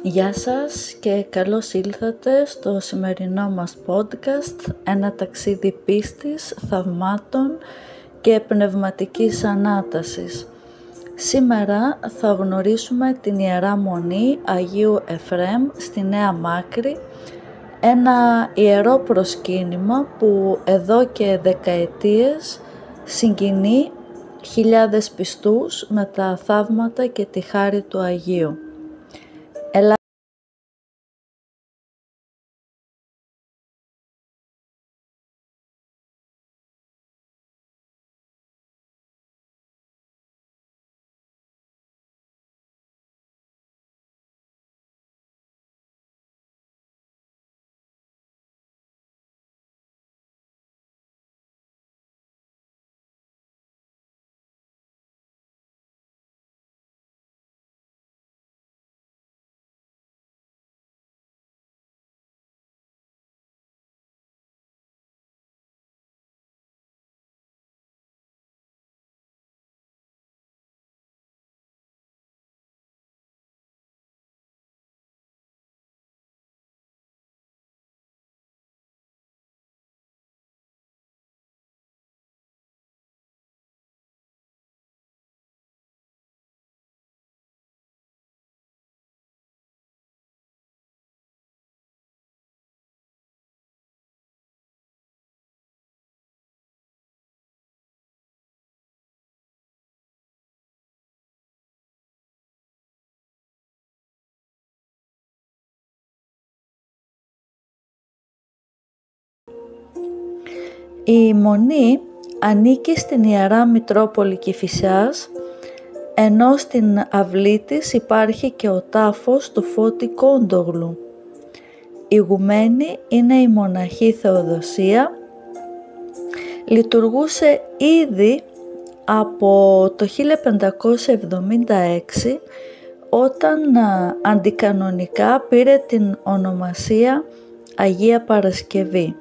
Γεια σας και καλώς ήλθατε στο σημερινό μας podcast, ένα ταξίδι πίστης, θαυμάτων και πνευματικής ανάτασης. Σήμερα θα γνωρίσουμε την Ιερά Μονή Αγίου Εφραίμ στη Νέα Μάκρη, ένα ιερό προσκύνημα που εδώ και δεκαετίες συγκινεί χιλιάδες πιστούς με τα θαύματα και τη χάρη του Αγίου. Η Μονή ανήκει στην Ιερά Μητρόπολη Κηφισιάς, ενώ στην αυλή της υπάρχει και ο τάφος του Φώτη Κόντογλου. Ηγουμένη είναι η μοναχή Θεοδοσία. Λειτουργούσε ήδη από το 1576, όταν αντικανονικά πήρε την ονομασία Αγία Παρασκευή.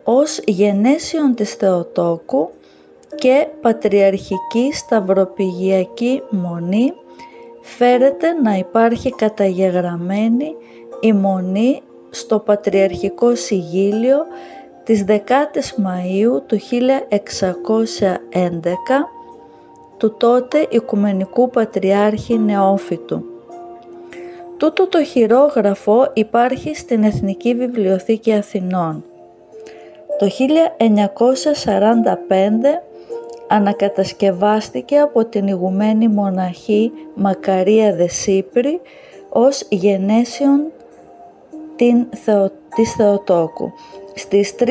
Ως γενέσιον της Θεοτόκου και πατριαρχική σταυροπηγιακή μονή φέρεται να υπάρχει καταγεγραμμένη η μονή στο Πατριαρχικό Συγγύλιο της 10ης Μαΐου του 1611 του τότε Οικουμενικού Πατριάρχη Νεόφυτου. Τούτο το χειρόγραφο υπάρχει στην Εθνική Βιβλιοθήκη Αθηνών. Το 1945 ανακατασκευάστηκε από την ηγουμένη μοναχή Μακαρία Δεσύπρη ως γενέσιον της Θεοτόκου. Στις 3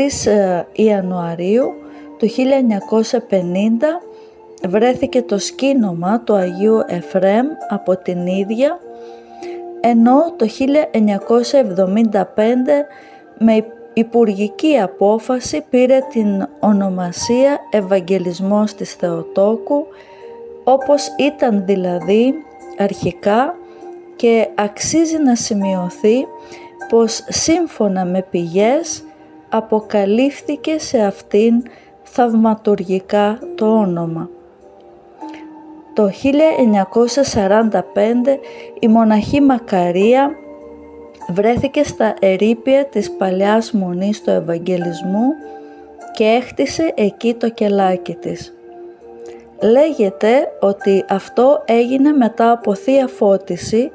Ιανουαρίου του 1950 βρέθηκε το σκήνομα του Αγίου Εφραίμ από την ίδια, ενώ το 1975 με υπουργική απόφαση πήρε την ονομασία Ευαγγελισμός της Θεοτόκου, όπως ήταν δηλαδή αρχικά, και αξίζει να σημειωθεί πως σύμφωνα με πηγές αποκαλύφθηκε σε αυτήν θαυματουργικά το όνομα. Το 1945 η μοναχή Μακαρία βρέθηκε στα ερείπια της παλιάς μονής του Ευαγγελισμού και έχτισε εκεί το κελάκι της. Λέγεται ότι αυτό έγινε μετά από θεία φώτιση,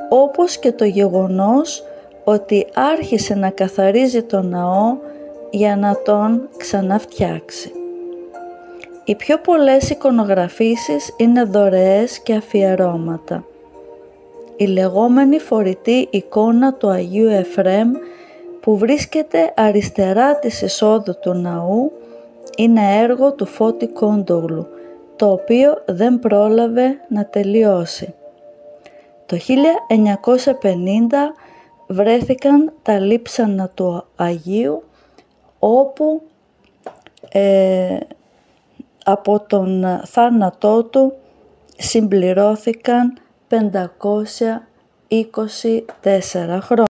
όπως και το γεγονός ότι άρχισε να καθαρίζει τον ναό για να τον ξαναφτιάξει. Οι πιο πολλές εικονογραφήσεις είναι δωρεές και αφιερώματα. Η λεγόμενη φορητή εικόνα του Αγίου Εφραίμ που βρίσκεται αριστερά της εισόδου του ναού είναι έργο του Φώτη Κόντογλου, το οποίο δεν πρόλαβε να τελειώσει. Το 1950 βρέθηκαν τα λείψανα του Αγίου, όπου από τον θάνατό του συμπληρώθηκαν 524 χρόνια.